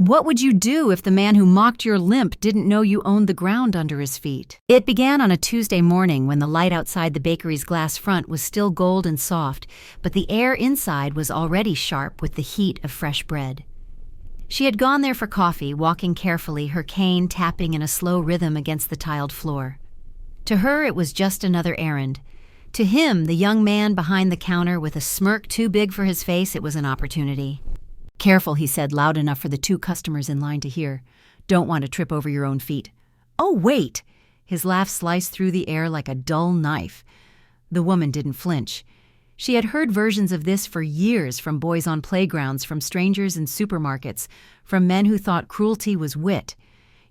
What would you do if the man who mocked your limp didn't know you owned the ground under his feet? It began on a Tuesday morning when the light outside the bakery's glass front was still gold and soft, but the air inside was already sharp with the heat of fresh bread. She had gone there for coffee, walking carefully, her cane tapping in a slow rhythm against the tiled floor. To her, it was just another errand. To him, the young man behind the counter with a smirk too big for his face, it was an opportunity. "Careful," he said, loud enough for the two customers in line to hear. "Don't want to trip over your own feet." "Oh, wait!" His laugh sliced through the air like a dull knife. The woman didn't flinch. She had heard versions of this for years from boys on playgrounds, from strangers in supermarkets, from men who thought cruelty was wit.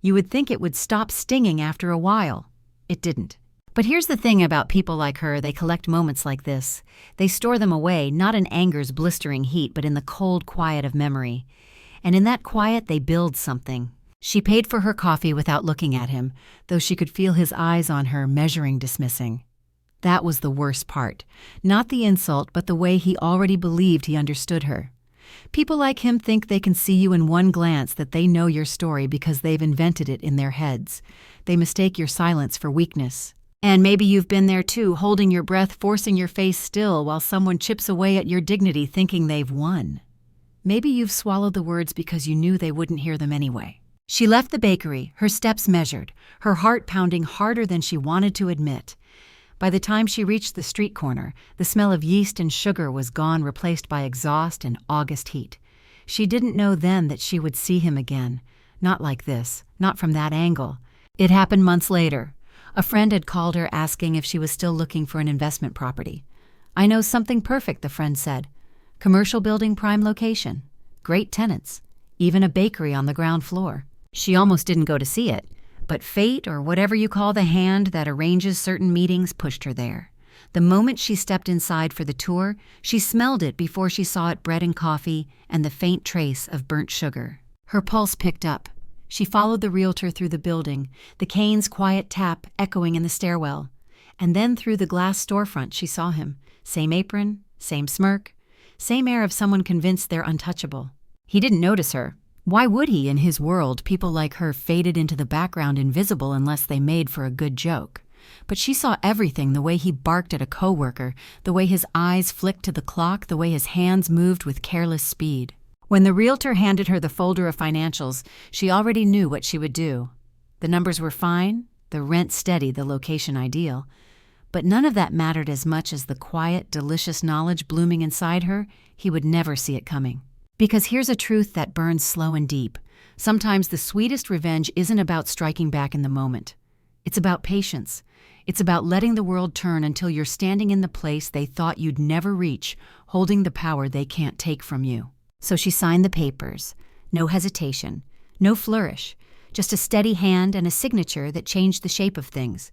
You would think it would stop stinging after a while. It didn't. But here's the thing about people like her, they collect moments like this. They store them away, not in anger's blistering heat, but in the cold quiet of memory. And in that quiet, they build something. She paid for her coffee without looking at him, though she could feel his eyes on her, measuring, dismissing. That was the worst part. Not the insult, but the way he already believed he understood her. People like him think they can see you in one glance, that they know your story because they've invented it in their heads. They mistake your silence for weakness. And maybe you've been there too, holding your breath, forcing your face still while someone chips away at your dignity thinking they've won. Maybe you've swallowed the words because you knew they wouldn't hear them anyway. She left the bakery, her steps measured, her heart pounding harder than she wanted to admit. By the time she reached the street corner, the smell of yeast and sugar was gone, replaced by exhaust and August heat. She didn't know then that she would see him again. Not like this, not from that angle. It happened months later. A friend had called her asking if she was still looking for an investment property. "I know something perfect," the friend said. "Commercial building, prime location. Great tenants. Even a bakery on the ground floor." She almost didn't go to see it, but fate, or whatever you call the hand that arranges certain meetings, pushed her there. The moment she stepped inside for the tour, she smelled it before she saw it, bread and coffee and the faint trace of burnt sugar. Her pulse picked up. She followed the realtor through the building, the cane's quiet tap echoing in the stairwell. And then through the glass storefront she saw him. Same apron, same smirk, same air of someone convinced they're untouchable. He didn't notice her. Why would he? In his world, people like her faded into the background, invisible unless they made for a good joke. But she saw everything, the way he barked at a coworker, the way his eyes flicked to the clock, the way his hands moved with careless speed. When the realtor handed her the folder of financials, she already knew what she would do. The numbers were fine, the rent steady, the location ideal. But none of that mattered as much as the quiet, delicious knowledge blooming inside her he would never see it coming. Because here's a truth that burns slow and deep. Sometimes the sweetest revenge isn't about striking back in the moment. It's about patience. It's about letting the world turn until you're standing in the place they thought you'd never reach, holding the power they can't take from you. So she signed the papers. No hesitation, no flourish, just a steady hand and a signature that changed the shape of things.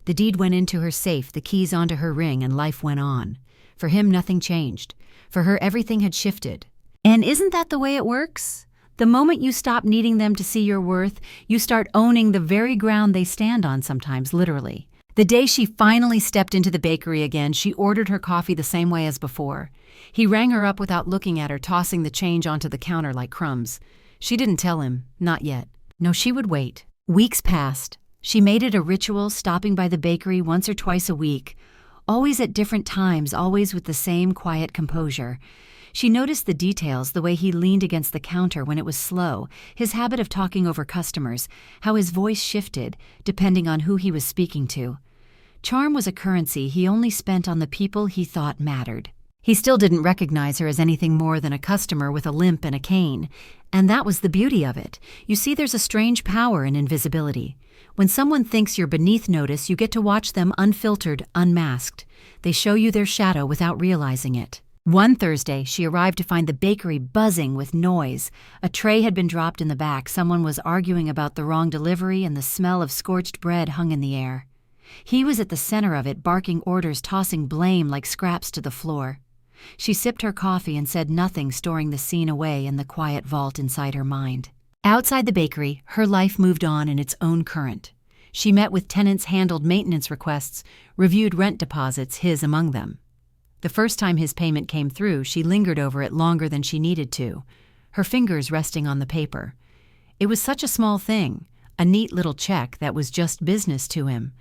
The deed went into her safe, the keys onto her ring, and life went on. For him, nothing changed. For her, everything had shifted. And isn't that the way it works? The moment you stop needing them to see your worth, you start owning the very ground they stand on, sometimes literally. The day she finally stepped into the bakery again, she ordered her coffee the same way as before. He rang her up without looking at her, tossing the change onto the counter like crumbs. She didn't tell him, not yet. No, she would wait. Weeks passed. She made it a ritual, stopping by the bakery once or twice a week, always at different times, always with the same quiet composure. She noticed the details, the way he leaned against the counter when it was slow, his habit of talking over customers, how his voice shifted, depending on who he was speaking to. Charm was a currency he only spent on the people he thought mattered. He still didn't recognize her as anything more than a customer with a limp and a cane. And that was the beauty of it. You see, there's a strange power in invisibility. When someone thinks you're beneath notice, you get to watch them unfiltered, unmasked. They show you their shadow without realizing it. One Thursday, she arrived to find the bakery buzzing with noise. A tray had been dropped in the back, someone was arguing about the wrong delivery, and the smell of scorched bread hung in the air. He was at the center of it, barking orders, tossing blame like scraps to the floor. She sipped her coffee and said nothing, storing the scene away in the quiet vault inside her mind. Outside the bakery, her life moved on in its own current. She met with tenants, handled maintenance requests, reviewed rent deposits, his among them. The first time his payment came through, she lingered over it longer than she needed to. her fingers resting on the paper. It was such a small thing, a neat little check that was just business to him.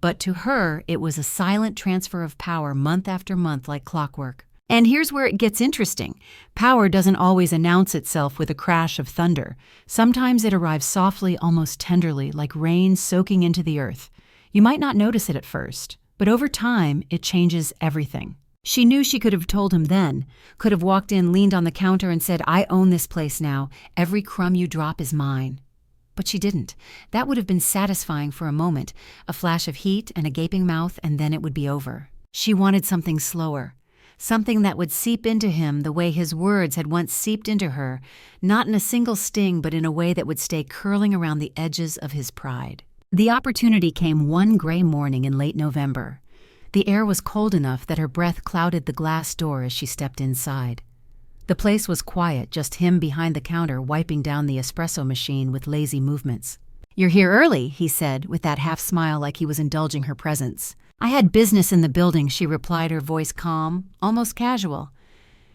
But to her, it was a silent transfer of power month after month like clockwork. And here's where it gets interesting. Power doesn't always announce itself with a crash of thunder. Sometimes it arrives softly, almost tenderly, like rain soaking into the earth. You might not notice it at first, but over time, it changes everything. She knew she could have told him then, could have walked in, leaned on the counter and said, "I own this place now. Every crumb you drop is mine." But she didn't. That would have been satisfying for a moment, a flash of heat and a gaping mouth, and then it would be over. She wanted something slower, something that would seep into him the way his words had once seeped into her, not in a single sting, but in a way that would stay curling around the edges of his pride. The opportunity came one gray morning in late November. The air was cold enough that her breath clouded the glass door as she stepped inside. The place was quiet, just him behind the counter wiping down the espresso machine with lazy movements. "You're here early," he said, with that half-smile like he was indulging her presence. "I had business in the building," she replied, her voice calm, almost casual.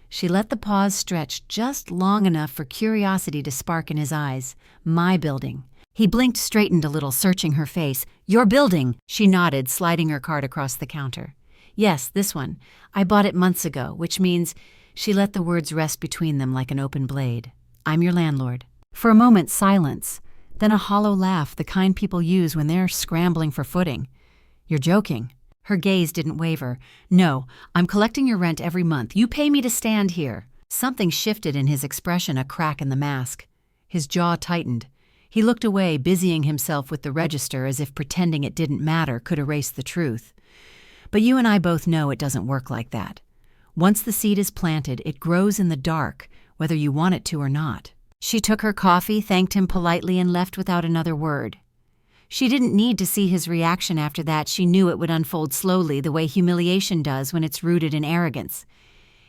She let the pause stretch just long enough for curiosity to spark in his eyes. "My building." He blinked, straightened a little, searching her face. "Your building," she nodded, sliding her card across the counter. "Yes, this one. I bought it months ago," which means she let the words rest between them like an open blade. "I'm your landlord." For a moment, silence, then a hollow laugh, the kind people use when they're scrambling for footing. "You're joking." Her gaze didn't waver. "No, I'm collecting your rent every month. You pay me to stand here." Something shifted in his expression, a crack in the mask. His jaw tightened. He looked away, busying himself with the register as if pretending it didn't matter could erase the truth. "But you and I both know it doesn't work like that. Once the seed is planted, it grows in the dark, whether you want it to or not." She took her coffee, thanked him politely, and left without another word. She didn't need to see his reaction after that. She knew it would unfold slowly, the way humiliation does when it's rooted in arrogance.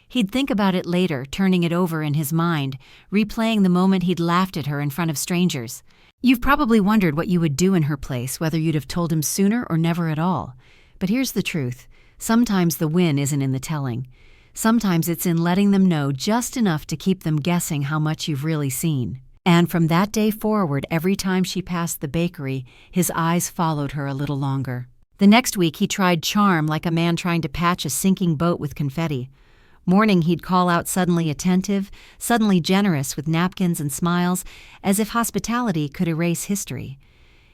He'd think about it later, turning it over in his mind, replaying the moment he'd laughed at her in front of strangers. You've probably wondered what you would do in her place, whether you'd have told him sooner or never at all. But here's the truth. Sometimes the win isn't in the telling. Sometimes it's in letting them know just enough to keep them guessing how much you've really seen. And from that day forward, every time she passed the bakery, his eyes followed her a little longer. The next week, he tried charm like a man trying to patch a sinking boat with confetti. Morning, he'd call out suddenly attentive, suddenly generous with napkins and smiles, as if hospitality could erase history.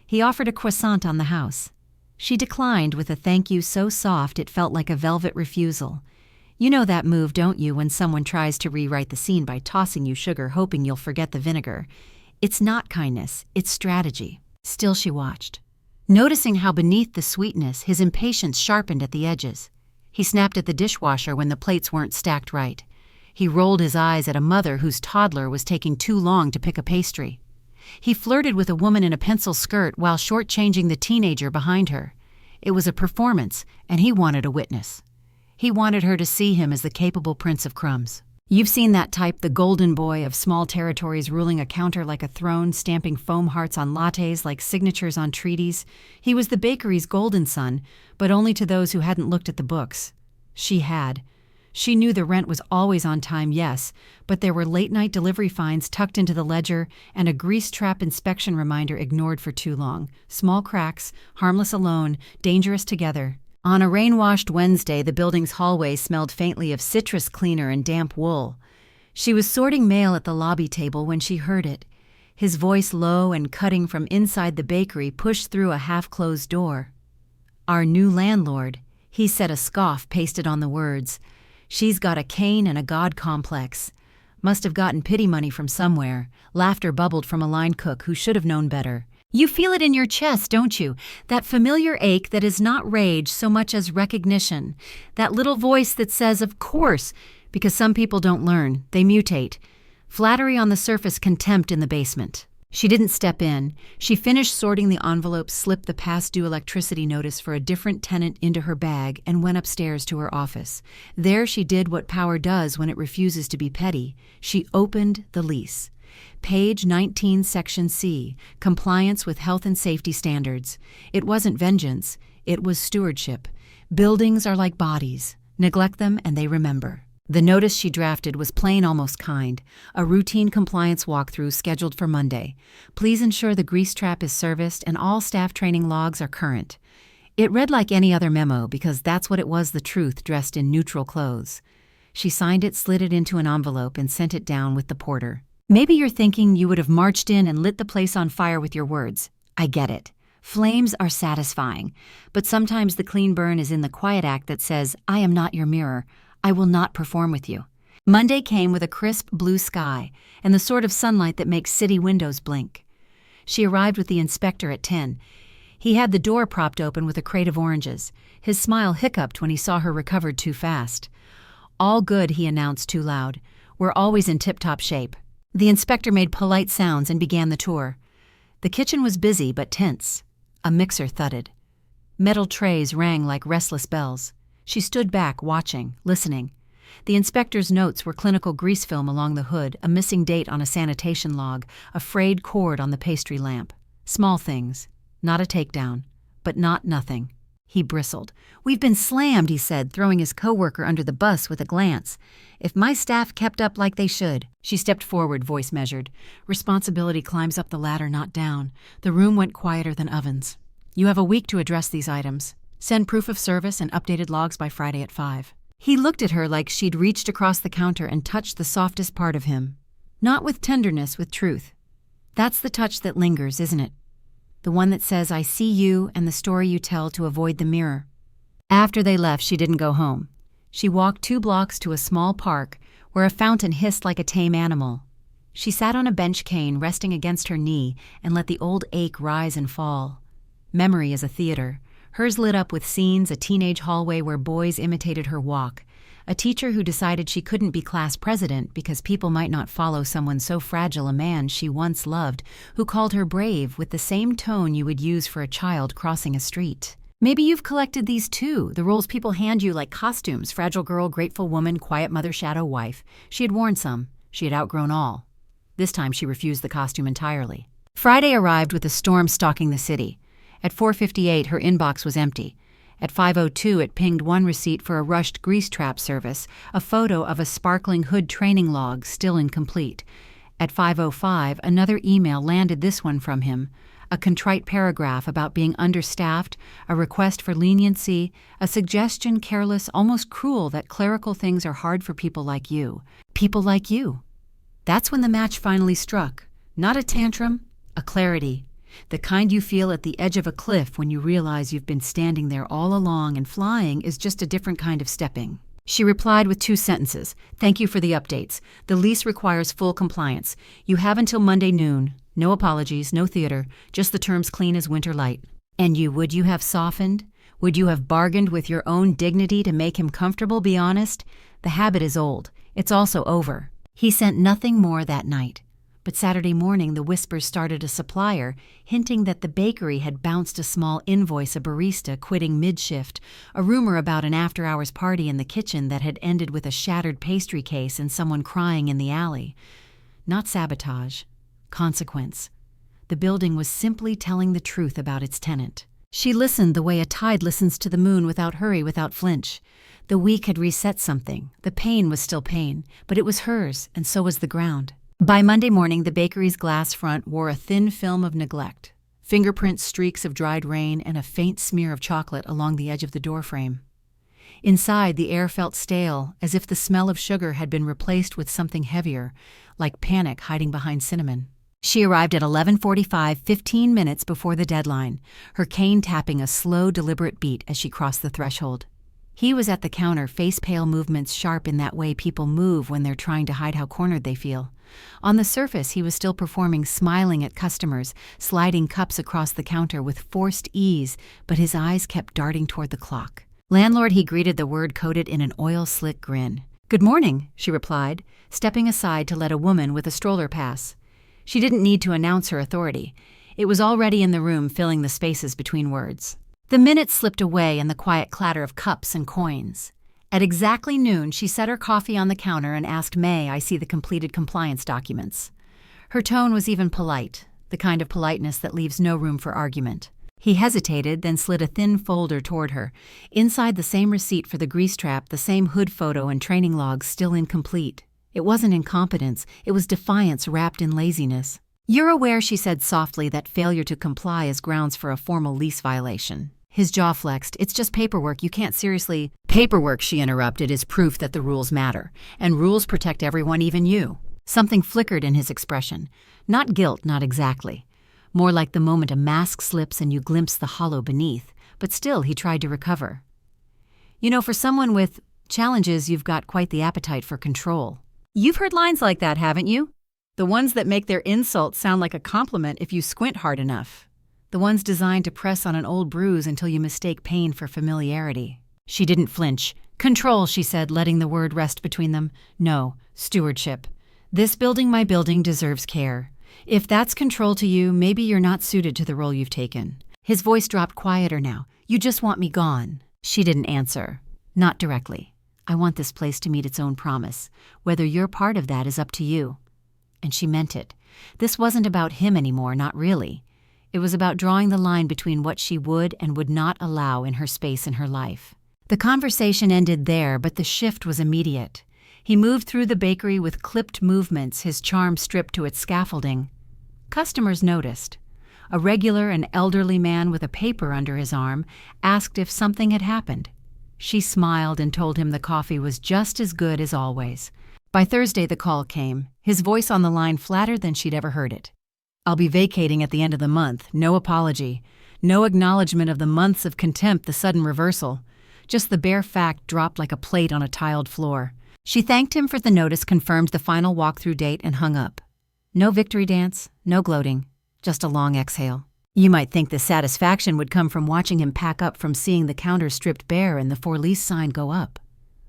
He offered a croissant on the house. She declined with a thank you so soft it felt like a velvet refusal. You know that move, don't you, when someone tries to rewrite the scene by tossing you sugar hoping you'll forget the vinegar? It's not kindness, it's strategy. Still she watched. Noticing how beneath the sweetness his impatience sharpened at the edges. He snapped at the dishwasher when the plates weren't stacked right. He rolled his eyes at a mother whose toddler was taking too long to pick a pastry. He flirted with a woman in a pencil skirt while shortchanging the teenager behind her. It was a performance, and he wanted a witness. He wanted her to see him as the capable prince of crumbs. You've seen that type, the golden boy of small territories ruling a counter like a throne, stamping foam hearts on lattes like signatures on treaties. He was the bakery's golden son, but only to those who hadn't looked at the books. She had. She knew the rent was always on time, yes, but there were late-night delivery fines tucked into the ledger and a grease trap inspection reminder ignored for too long. Small cracks, harmless alone, dangerous together. On a rain-washed Wednesday, the building's hallway smelled faintly of citrus cleaner and damp wool. She was sorting mail at the lobby table when she heard it. His voice, low and cutting from inside the bakery, pushed through a half-closed door. "Our new landlord," he said, a scoff pasted on the words. "She's got a Cain and a God complex. Must have gotten pity money from somewhere." Laughter bubbled from a line cook who should have known better. "You feel it in your chest, don't you? That familiar ache that is not rage so much as recognition. That little voice that says, of course, because some people don't learn, they mutate. Flattery on the surface, contempt in the basement." She didn't step in. She finished sorting the envelopes, slipped the past due electricity notice for a different tenant into her bag, and went upstairs to her office. There she did what power does when it refuses to be petty. She opened the lease. Page 19, Section C, compliance with health and safety standards. It wasn't vengeance, it was stewardship. Buildings are like bodies. Neglect them and they remember. The notice she drafted was plain, almost kind. A routine compliance walkthrough scheduled for Monday. Please ensure the grease trap is serviced and all staff training logs are current. It read like any other memo because that's what it was, the truth dressed in neutral clothes. She signed it, slid it into an envelope, and sent it down with the porter. Maybe you're thinking you would have marched in and lit the place on fire with your words. I get it. Flames are satisfying. But sometimes the clean burn is in the quiet act that says, I am not your mirror. I will not perform with you. Monday came with a crisp blue sky and the sort of sunlight that makes city windows blink. She arrived with the inspector at 10. He had the door propped open with a crate of oranges. His smile hiccuped when he saw her recovered too fast. All good, he announced too loud. We're always in tip-top shape. The inspector made polite sounds and began the tour. The kitchen was busy but tense. A mixer thudded. Metal trays rang like restless bells. She stood back, watching, listening. The inspector's notes were clinical grease film along the hood, a missing date on a sanitation log, a frayed cord on the pastry lamp. Small things. Not a takedown. But not nothing. He bristled. We've been slammed, he said, throwing his coworker under the bus with a glance. If my staff kept up like they should. She stepped forward, voice measured. Responsibility climbs up the ladder, not down. The room went quieter than ovens. You have a week to address these items. Send proof of service and updated logs by Friday at 5. He looked at her like she'd reached across the counter and touched the softest part of him. Not with tenderness, with truth. That's the touch that lingers, isn't it? The one that says, I see you and the story you tell to avoid the mirror. After they left, she didn't go home. She walked 2 blocks to a small park where a fountain hissed like a tame animal. She sat on a bench cane resting against her knee and let the old ache rise and fall. Memory is a theater. Hers lit up with scenes, a teenage hallway where boys imitated her walk, a teacher who decided she couldn't be class president because people might not follow someone so fragile, a man she once loved, who called her brave with the same tone you would use for a child crossing a street. Maybe you've collected these too, the roles people hand you like costumes, fragile girl, grateful woman, quiet mother, shadow wife. She had worn some. She had outgrown all. This time she refused the costume entirely. Friday arrived with a storm stalking the city. At 4:58, her inbox was empty. At 5:02, it pinged one receipt for a rushed grease trap service, a photo of a sparkling hood training log still incomplete. At 5:05, another email landed, this one from him, a contrite paragraph about being understaffed, a request for leniency, a suggestion careless, almost cruel, that clerical things are hard for people like you. People like you. That's when the match finally struck. Not a tantrum, a clarity. The kind you feel at the edge of a cliff when you realize you've been standing there all along and flying is just a different kind of stepping. She replied with 2 sentences. Thank you for the updates. The lease requires full compliance. You have until Monday noon. No apologies, no theater, just the terms clean as winter light. And would you have softened? Would you have bargained with your own dignity to make him comfortable? Be honest. The habit is old. It's also over. He sent nothing more that night. But Saturday morning, the whispers started a supplier, hinting that the bakery had bounced a small invoice, a barista quitting mid-shift, a rumor about an after-hours party in the kitchen that had ended with a shattered pastry case and someone crying in the alley. Not sabotage. Consequence. The building was simply telling the truth about its tenant. She listened the way a tide listens to the moon, without hurry, without flinch. The week had reset something. The pain was still pain, but it was hers, and so was the ground. By Monday morning, the bakery's glass front wore a thin film of neglect, fingerprint streaks of dried rain, and a faint smear of chocolate along the edge of the doorframe. Inside, the air felt stale, as if the smell of sugar had been replaced with something heavier, like panic hiding behind cinnamon. She arrived at 11:45, 15 minutes before the deadline, her cane tapping a slow, deliberate beat as she crossed the threshold. He was at the counter, face-pale movements sharp in that way people move when they're trying to hide how cornered they feel. On the surface, he was still performing, smiling at customers, sliding cups across the counter with forced ease, but his eyes kept darting toward the clock. Landlord, he greeted, the word coated in an oil-slick grin. Good morning, she replied, stepping aside to let a woman with a stroller pass. She didn't need to announce her authority. It was already in the room, filling the spaces between words. The minutes slipped away in the quiet clatter of cups and coins. At exactly noon, she set her coffee on the counter and asked, May I see the completed compliance documents? Her tone was even polite, the kind of politeness that leaves no room for argument. He hesitated, then slid a thin folder toward her. Inside, the same receipt for the grease trap, the same hood photo and training logs still incomplete. It wasn't incompetence, it was defiance wrapped in laziness. "You're aware," she said softly, "that failure to comply is grounds for a formal lease violation." His jaw flexed. "It's just paperwork, you can't seriously—" "Paperwork," she interrupted, "is proof that the rules matter. And rules protect everyone, even you." Something flickered in his expression. Not guilt, not exactly. More like the moment a mask slips and you glimpse the hollow beneath, but still he tried to recover. "You know, for someone with challenges, you've got quite the appetite for control." You've heard lines like that, haven't you? The ones that make their insults sound like a compliment if you squint hard enough. The ones designed to press on an old bruise until you mistake pain for familiarity. She didn't flinch. "Control," she said, letting the word rest between them. "No, stewardship. This building, my building, deserves care. If that's control to you, maybe you're not suited to the role you've taken." His voice dropped quieter now. "You just want me gone." She didn't answer. Not directly. "I want this place to meet its own promise. Whether you're part of that is up to you." And she meant it. This wasn't about him anymore, not really. It was about drawing the line between what she would and would not allow in her space in her life. The conversation ended there, but the shift was immediate. He moved through the bakery with clipped movements, his charm stripped to its scaffolding. Customers noticed. A regular and elderly man with a paper under his arm asked if something had happened. She smiled and told him the coffee was just as good as always. By Thursday, the call came, his voice on the line flatter than she'd ever heard it. "I'll be vacating at the end of the month. No apology. No acknowledgement of the months of contempt, the sudden reversal. Just the bare fact dropped like a plate on a tiled floor." She thanked him for the notice, confirmed the final walkthrough date, and hung up. No victory dance, no gloating, just a long exhale. You might think the satisfaction would come from watching him pack up, from seeing the counter stripped bare and the for lease sign go up.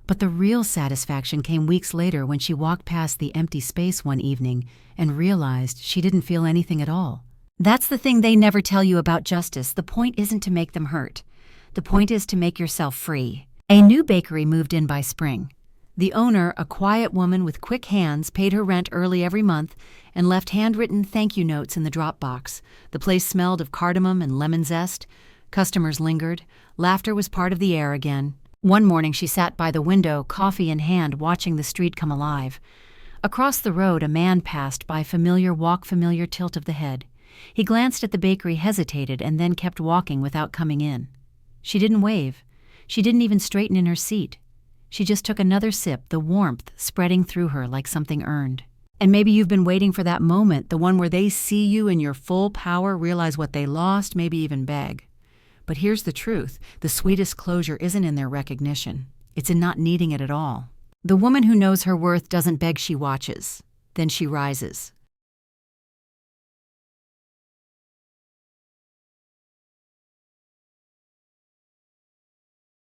But the real satisfaction came weeks later when she walked past the empty space one evening and realized she didn't feel anything at all. That's the thing they never tell you about justice. The point isn't to make them hurt. The point is to make yourself free. A new bakery moved in by spring. The owner, a quiet woman with quick hands, paid her rent early every month and left handwritten thank you notes in the drop box. The place smelled of cardamom and lemon zest. Customers lingered. Laughter was part of the air again. One morning she sat by the window, coffee in hand, watching the street come alive. Across the road, a man passed by, familiar walk, familiar tilt of the head. He glanced at the bakery, hesitated, and then kept walking without coming in. She didn't wave. She didn't even straighten in her seat. She just took another sip, the warmth spreading through her like something earned. And maybe you've been waiting for that moment, the one where they see you in your full power, realize what they lost, maybe even beg. But here's the truth. The sweetest closure isn't in their recognition. It's in not needing it at all. The woman who knows her worth doesn't beg, she watches. Then she rises,